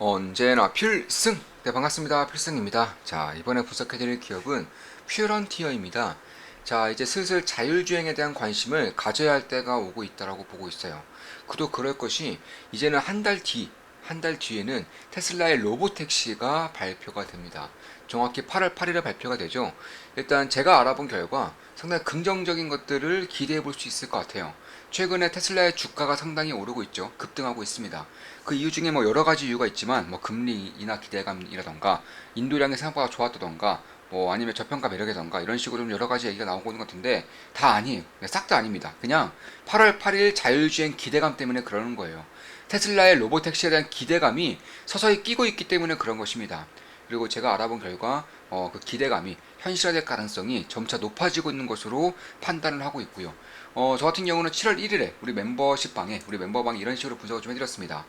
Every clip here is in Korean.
언제나 필승! 네, 반갑습니다. 필승입니다. 자, 이번에 분석해드릴 기업은 퓨런티어입니다. 자, 이제 슬슬 자율주행에 대한 관심을 가져야 할 때가 오고 있다라고 보고 있어요. 그도 그럴 것이 이제는 한 달 뒤에는 테슬라의 로보택시가 발표가 됩니다. 정확히 8월 8일에 발표가 되죠. 일단 제가 알아본 결과 상당히 긍정적인 것들을 기대해 볼 수 있을 것 같아요. 최근에 테슬라의 주가가 상당히 오르고 있죠. 급등하고 있습니다. 그 이유 중에 뭐 여러 가지 이유가 있지만 뭐 금리 인하 기대감이라던가 인도량이 생각보다 좋았다던가 뭐 아니면 저평가 매력이던가 이런 식으로 좀 여러 가지 얘기가 나오고 있는 것 같은데 다 아니에요. 싹 다 아닙니다. 그냥 8월 8일 자율주행 기대감 때문에 그러는 거예요. 테슬라의 로보택시에 대한 기대감이 서서히 끼고 있기 때문에 그런 것입니다. 그리고 제가 알아본 결과 그 기대감이 현실화될 가능성이 점차 높아지고 있는 것으로 판단을 하고 있고요. 저 같은 경우는 7월 1일에 우리 멤버방에 이런 식으로 분석을 좀 해드렸습니다.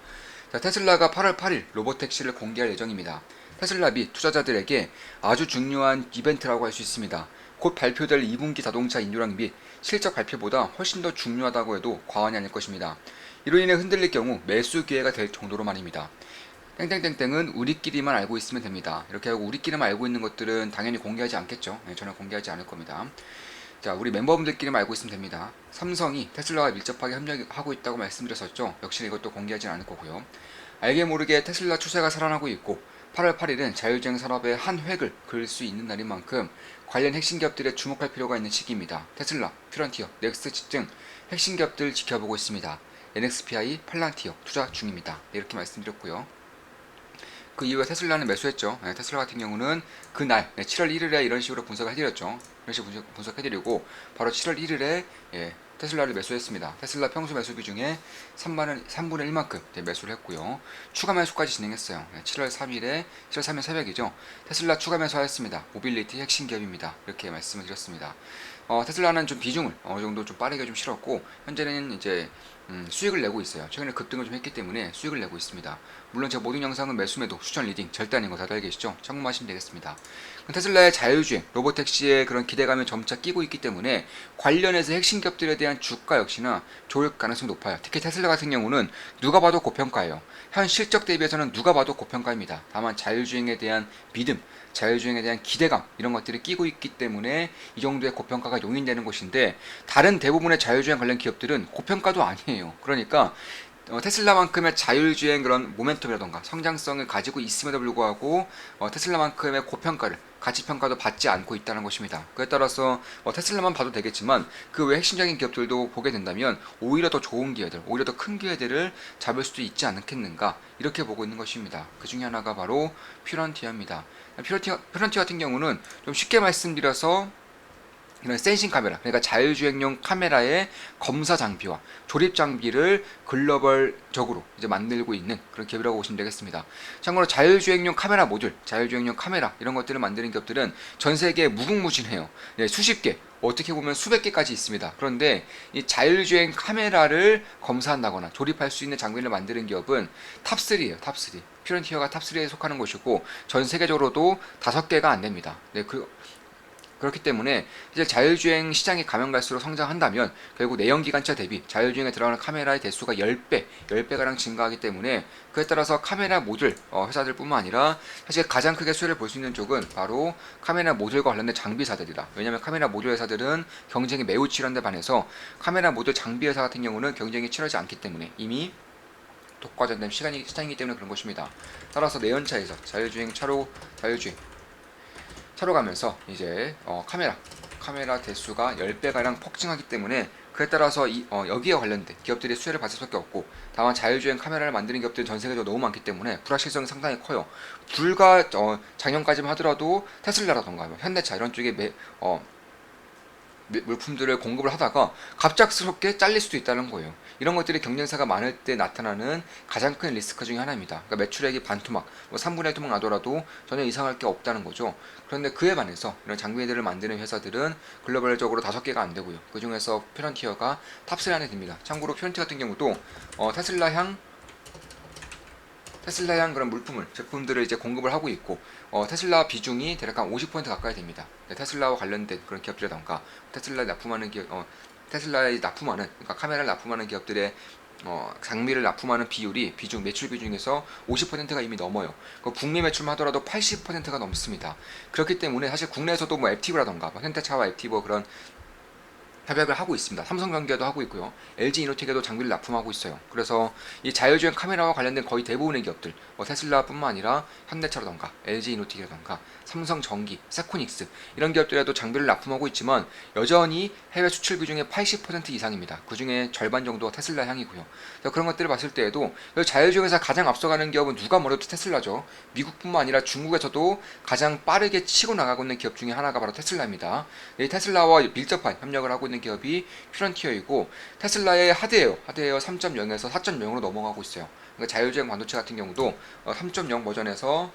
자, 테슬라가 8월 8일 로보택시를 공개할 예정입니다. 테슬라 및 투자자들에게 아주 중요한 이벤트라고 할 수 있습니다. 곧 발표될 2분기 자동차 인류량 및 실적 발표보다 훨씬 더 중요하다고 해도 과언이 아닐 것입니다. 이로 인해 흔들릴 경우 매수 기회가 될 정도로 말입니다. 땡땡땡땡은 우리끼리만 알고 있으면 됩니다. 이렇게 하고 우리끼리만 알고 있는 것들은 당연히 공개하지 않겠죠. 네, 저는 공개하지 않을 겁니다. 자, 우리 멤버분들끼리만 알고 있으면 됩니다. 삼성이 테슬라와 밀접하게 협력하고 있다고 말씀드렸었죠. 역시 이것도 공개하지는 않을 거고요. 알게 모르게 테슬라 추세가 살아나고 있고 8월 8일은 자율주행 산업의 한 획을 그을 수 있는 날인 만큼 관련 핵심 기업들에 주목할 필요가 있는 시기입니다. 테슬라, 퓨런티어, 넥스트 등 핵심 기업들 지켜보고 있습니다. NXPI, 팔란티어 투자 중입니다. 네, 이렇게 말씀드렸고요. 그 이후에 테슬라는 매수했죠. 네, 테슬라 같은 경우는 그날 7월 1일에 이런 식으로 분석을 해드렸죠. 이런 식으로 분석해드리고 바로 7월 1일에 테슬라를 매수했습니다. 테슬라 평소 매수비 중에 3분의 1만큼 매수를 했고요. 추가 매수까지 진행했어요. 7월 3일에 7월 3일 새벽이죠. 테슬라 추가 매수하였습니다. 모빌리티 핵심 기업입니다. 이렇게 말씀을 드렸습니다. 테슬라는 좀 비중을 어느 정도 좀 빠르게 좀 실었고 현재는 이제 수익을 내고 있어요. 최근에 급등을 좀 했기 때문에 수익을 내고 있습니다. 물론 제가 모든 영상은 매수 매도 추천 리딩 절대 아닌 거 다들 알고 계시죠? 참고하시면 되겠습니다. 테슬라의 자율주행, 로보택시의 그런 기대감이 점차 끼고 있기 때문에 관련해서 핵심 기업들에 대한 주가 역시나 좋을 가능성이 높아요. 특히 테슬라 같은 경우는 누가 봐도 고평가예요. 현 실적 대비해서는 누가 봐도 고평가입니다. 다만 자율주행에 대한 믿음, 자율주행에 대한 기대감 이런 것들이 끼고 있기 때문에 이 정도의 고평가가 용인되는 것인데 다른 대부분의 자율주행 관련 기업들은 고평가도 아니에요. 그러니까 테슬라만큼의 자율주행 그런 모멘텀이라던가 성장성을 가지고 있음에도 불구하고 테슬라만큼의 고평가를 가치평가도 받지 않고 있다는 것입니다. 그에 따라서 테슬라만 봐도 되겠지만 그 외 핵심적인 기업들도 보게 된다면 오히려 더 좋은 기회들, 오히려 더 큰 기회들을 잡을 수도 있지 않겠는가 이렇게 보고 있는 것입니다. 그 중에 하나가 바로 퓨런티어입니다. 퓨런티어 같은 경우는 좀 쉽게 말씀드려서 이런 센싱 카메라, 그러니까 자율주행용 카메라의 검사 장비와 조립 장비를 글로벌적으로 이제 만들고 있는 그런 기업이라고 보시면 되겠습니다. 참고로 자율주행용 카메라 모듈, 자율주행용 카메라 이런 것들을 만드는 기업들은 전 세계에 무궁무진해요. 네, 수십 개, 어떻게 보면 수백 개까지 있습니다. 그런데 이 자율주행 카메라를 검사한다거나 조립할 수 있는 장비를 만드는 기업은 탑3예요. 탑3. 퓨런티어가 탑3에 속하는 것이고 전 세계적으로도 5개가 안 됩니다. 네, 그렇기 때문에 이제 자율주행 시장이 가면 갈수록 성장한다면 결국 내연기관차 대비 자율주행에 들어가는 카메라의 대수가 10배가량 증가하기 때문에 그에 따라서 카메라 모듈 회사들 뿐만 아니라 사실 가장 크게 수혜를 볼 수 있는 쪽은 바로 카메라 모듈과 관련된 장비사들이다. 왜냐하면 카메라 모듈 회사들은 경쟁이 매우 치열한데 반해서 카메라 모듈 장비 회사 같은 경우는 경쟁이 치열하지 않기 때문에 이미 독과점된 시장이기 때문에 그런 것입니다. 따라서 내연차에서 자율주행 차로 가면서 이제 카메라 대수가 10배가량 폭증하기 때문에 그에 따라서 여기에 관련된 기업들이 수혜를 받을 수밖에 없고 다만 자율주행 카메라를 만드는 기업들은 전 세계적으로 너무 많기 때문에 불확실성이 상당히 커요. 불과 작년까지만 하더라도 테슬라라던가 현대차 이런 쪽에 물품들을 공급을 하다가 갑작스럽게 잘릴 수도 있다는 거예요. 이런 것들이 경쟁사가 많을 때 나타나는 가장 큰 리스크 중에 하나입니다. 그러니까 매출액이 반토막, 3분의 1 토막 나더라도 전혀 이상할 게 없다는 거죠. 그런데 그에 반해서 이런 장비들을 만드는 회사들은 글로벌적으로 5개가 안 되고요. 그 중에서 퓨런티어가 탑3 안에 듭니다. 참고로 퓨런티어 같은 경우도 테슬라향 그런 제품들을 이제 공급을 하고 있고 테슬라 비중이 대략 한 50% 가까이 됩니다. 네, 테슬라와 관련된 그런 기업들이라던가 테슬라에 납품하는 그러니까 카메라를 납품하는 기업들의 장비를 납품하는 매출 비중에서 50%가 이미 넘어요. 국내 매출만 하더라도 80%가 넘습니다. 그렇기 때문에 사실 국내에서도 뭐 앱티브라던가 현대차와 앱티브 그런 협약을 하고 있습니다. 삼성전기에도 하고 있고요. LG 이노텍에도 장비를 납품하고 있어요. 그래서 이 자율주행 카메라와 관련된 거의 대부분의 기업들, 테슬라뿐만 아니라 현대차라던가 LG 이노텍이라던가 삼성전기, 세코닉스 이런 기업들에도 장비를 납품하고 있지만 여전히 해외 수출 비중의 80% 이상입니다. 그 중에 절반 정도가 테슬라 향이고요. 그런 것들을 봤을 때에도 자율주행에서 가장 앞서가는 기업은 누가 뭐래도 테슬라죠. 미국뿐만 아니라 중국에서도 가장 빠르게 치고 나가고 있는 기업 중에 하나가 바로 테슬라입니다. 이 테슬라와 밀접한 협력을 하고 있는 기업이 퓨런티어이고 테슬라의 하드웨어 3.0에서 4.0으로 넘어가고 있어요. 그러니까 자율주행 반도체 같은 경우도 3.0 버전에서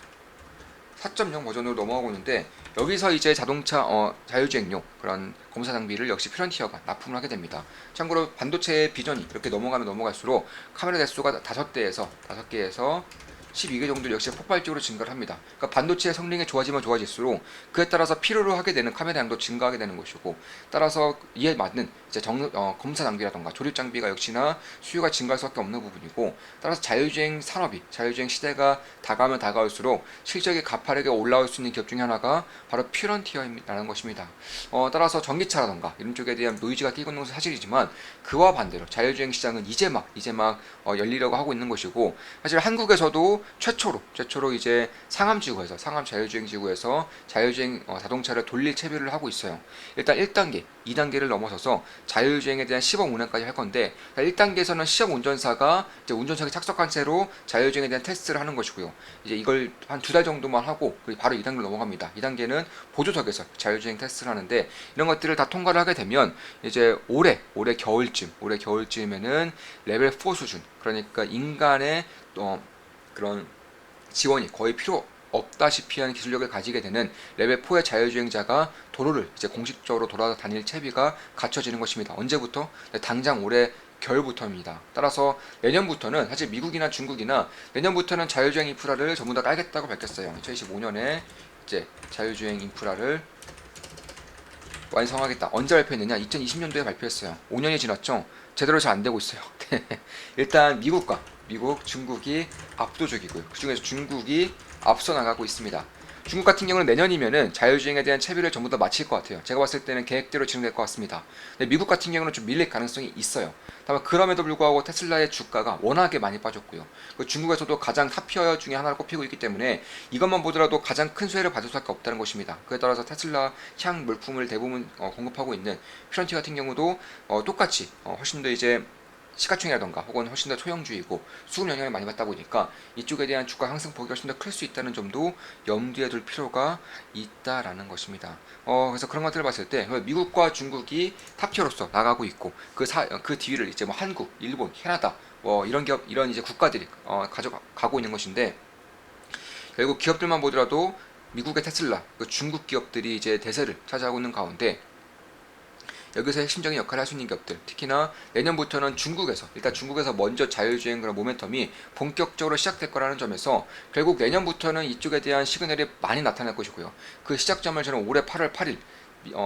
4.0 버전으로 넘어가고 있는데 여기서 이제 자동차 자율주행용 그런 검사 장비를 역시 퓨런티어가 납품을 하게 됩니다. 참고로 반도체의 비전이 이렇게 넘어가면 넘어갈수록 카메라 대수가 5개에서 12개 정도 역시 폭발적으로 증가를 합니다. 그러니까 반도체의 성능이 좋아지면 좋아질수록 그에 따라서 필요로 하게 되는 카메라 양도 증가하게 되는 것이고 따라서 이에 맞는 이제 검사 장비라던가 조립 장비가 역시나 수요가 증가할 수밖에 없는 부분이고 따라서 자율주행 시대가 다가오면 다가올수록 실적이 가파르게 올라올 수 있는 기업 중에 하나가 바로 퓨런티어라는 것입니다. 따라서 전기차라던가 이런 쪽에 대한 노이즈가 끼고 있는 것은 사실이지만 그와 반대로 자율주행 시장은 이제 막 열리려고 하고 있는 것이고 사실 한국에서도 최초로 이제 상암 자율주행 지구에서 자율주행 자동차를 돌릴 채비를 하고 있어요. 일단 1단계, 2단계를 넘어서서 자율주행에 대한 시범 운행까지 할 건데 1단계에서는 시험 운전사가 이제 운전석에 착석한 채로 자율주행에 대한 테스트를 하는 것이고요. 이제 이걸 한 2달 정도만 하고 바로 2단계로 넘어갑니다. 2단계는 보조석에서 자율주행 테스트를 하는데 이런 것들을 다 통과를 하게 되면 이제 올해 겨울쯤에는 레벨 4 수준 그러니까 인간의 그런 지원이 거의 필요 없다시피 한 기술력을 가지게 되는 레벨 4의 자율주행자가 도로를 이제 공식적으로 돌아다닐 채비가 갖춰지는 것입니다. 언제부터? 네, 당장 올해 겨울부터입니다. 따라서 내년부터는 사실 미국이나 중국이나 내년부터는 자율주행 인프라를 전부 다 깔겠다고 밝혔어요. 2025년에 이제 자율주행 인프라를 완성하겠다. 언제 발표했느냐? 2020년도에 발표했어요. 5년이 지났죠? 제대로 잘 안 되고 있어요. 일단 중국이 압도적이고요. 그 중에서 중국이 앞서 나가고 있습니다. 중국 같은 경우는 내년이면은 자율주행에 대한 채비를 전부 다 마칠 것 같아요. 제가 봤을 때는 계획대로 진행될 것 같습니다. 근데 미국 같은 경우는 좀 밀릴 가능성이 있어요. 다만 그럼에도 불구하고 테슬라의 주가가 워낙에 많이 빠졌고요. 중국에서도 가장 탑티어 중에 하나를 꼽히고 있기 때문에 이것만 보더라도 가장 큰 수혜를 받을 수밖에 없다는 것입니다. 그에 따라서 테슬라 향 물품을 대부분 공급하고 있는 퓨런티 같은 경우도 똑같이 훨씬 더 이제 시가총이라던가 혹은 훨씬 더 소형주이고 수급 영향을 많이 받다 보니까 이쪽에 대한 주가 상승폭이 훨씬 더 클 수 있다는 점도 염두에 둘 필요가 있다라는 것입니다. 그래서 그런 것들을 봤을 때 미국과 중국이 탑티어로서 나가고 있고 그 뒤를 이제 뭐 한국, 일본, 캐나다 이런 이제 국가들이 가져가고 있는 것인데 결국 기업들만 보더라도 미국의 테슬라, 중국 기업들이 이제 대세를 차지하고 있는 가운데 여기서 핵심적인 역할을 할 수 있는 기업들 특히나 내년부터는 중국에서 먼저 자율주행 그런 모멘텀이 본격적으로 시작될 거라는 점에서 결국 내년부터는 이쪽에 대한 시그널이 많이 나타날 것이고요. 그 시작점을 저는 올해 8월 8일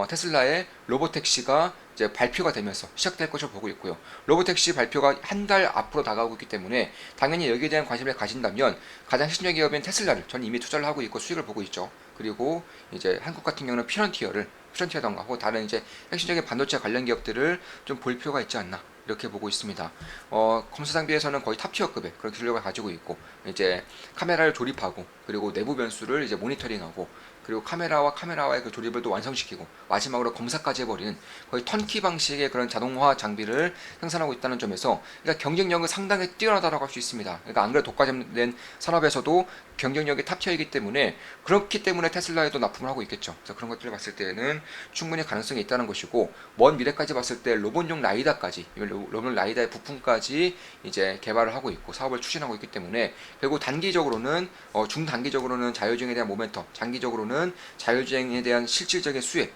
테슬라의 로보택시가 이제 발표가 되면서 시작될 것으로 보고 있고요. 로보택시 발표가 한 달 앞으로 다가오고 있기 때문에 당연히 여기에 대한 관심을 가진다면 가장 핵심적인 기업인 테슬라를 저는 이미 투자를 하고 있고 수익을 보고 있죠. 그리고 이제 한국 같은 경우는 퓨런티어던가 혹은 다른 이제 핵심적인 반도체 관련 기업들을 좀 볼 필요가 있지 않나 이렇게 보고 있습니다. 검사 장비에서는 거의 탑티어급의 그런 기술력을 가지고 있고 이제 카메라를 조립하고 그리고 내부 변수를 이제 모니터링하고 그리고 카메라와의 그 조립을 또 완성시키고 마지막으로 검사까지 해버리는 거의 턴키 방식의 그런 자동화 장비를 생산하고 있다는 점에서 그러니까 경쟁력은 상당히 뛰어나다라고 할 수 있습니다. 그러니까 안 그래도 독과점된 산업에서도 경쟁력이 탑티어이기 때문에 그렇기 때문에 테슬라에도 납품을 하고 있겠죠. 그래서 그런 것들을 봤을 때는 충분히 가능성이 있다는 것이고 먼 미래까지 봤을 때 로봇용 라이다의 부품까지 이제 개발을 하고 있고 사업을 추진하고 있기 때문에 결국 중단기적으로는 자율주행에 대한 모멘텀, 장기적으로는 자율주행에 대한 실질적인 수혜,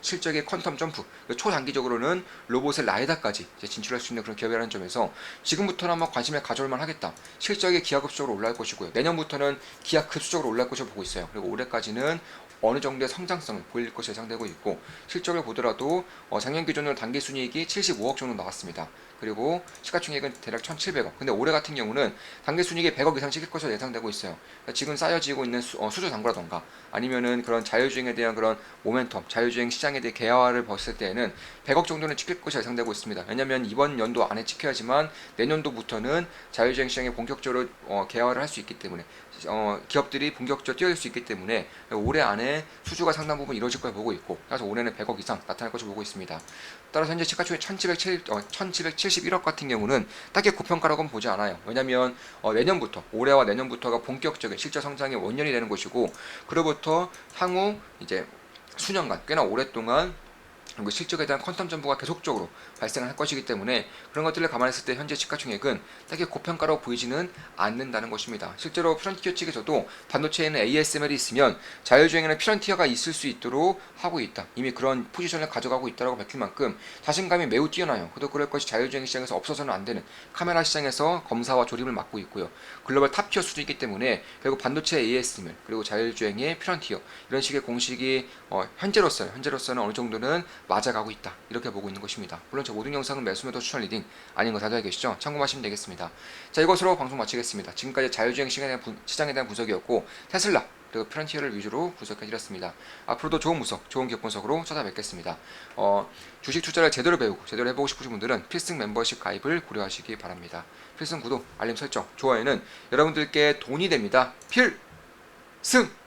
실적의 퀀텀 점프, 초단기적으로는 로봇의 라이다까지 진출할 수 있는 그런 기업이라는 점에서 지금부터는 한번 관심을 가져올 만하겠다. 실적이 기하급수적으로 올라갈 것이고요. 내년부터는 기하급수적으로 올라갈 것으로 보고 있어요. 그리고 올해까지는 어느 정도의 성장성을 보일 것으로 예상되고 있고 실적을 보더라도 작년 기준으로 단기순이익이 75억 정도 나왔습니다. 그리고 시가총액은 대략 1,700억. 근데 올해 같은 경우는 당기순이익이 100억 이상 찍힐 것으로 예상되고 있어요. 그러니까 지금 쌓여지고 있는 수주 당구라던가 아니면은 그런 자율주행에 대한 그런 모멘텀, 자율주행 시장에 대해 개화를 봤을 때에는 100억 정도는 찍힐 것이 예상되고 있습니다. 왜냐하면 이번 연도 안에 찍혀야지만 내년도부터는 자율주행 시장에 본격적으로 개화를 할 수 있기 때문에 기업들이 본격적으로 뛰어들 수 있기 때문에 올해 안에 수주가 상당 부분 이루어질 걸 보고 있고, 따라서 올해는 100억 이상 나타날 것을 보고 있습니다. 따라서 현재 시가총액 1771억 같은 경우는 딱히 고평가라고는 보지 않아요. 왜냐하면 내년부터, 올해와 내년부터가 본격적인 실적 성장의 원년이 되는 것이고, 그로부터 향후 이제 수년간 꽤나 오랫동안 그리고 실적에 대한 컨텀 정보가 계속적으로 발생할 것이기 때문에 그런 것들을 감안했을 때 현재 시가총액은 딱히 고평가로 보이지는 않는다는 것입니다. 실제로 프런티어 측에서도 반도체에는 ASML이 있으면 자율주행에는 피런티어가 있을 수 있도록 하고 있다. 이미 그런 포지션을 가져가고 있다고 밝힐 만큼 자신감이 매우 뛰어나요. 그도 그럴 것이 자율주행 시장에서 없어서는 안 되는 카메라 시장에서 검사와 조립을 맡고 있고요. 글로벌 탑티어 수준이기 때문에 결국 반도체 ASML 그리고 자율주행의 피런티어 이런 식의 공식이 현재로서는 어느 정도는 맞아가고 있다. 이렇게 보고 있는 것입니다. 물론 저 모든 영상은 매수매도 추천 리딩 아닌 거 다들 알고 계시죠? 참고하시면 되겠습니다. 자, 이것으로 방송 마치겠습니다. 지금까지 자율주행 시장에 대한 분석이었고, 테슬라 그리고 프런티어를 위주로 분석해드렸습니다. 앞으로도 좋은 분석, 좋은 기업 분석으로 찾아뵙겠습니다. 주식 투자를 제대로 배우고 제대로 해보고 싶으신 분들은 필승 멤버십 가입을 고려하시기 바랍니다. 필승 구독, 알림 설정, 좋아요는 여러분들께 돈이 됩니다. 필승!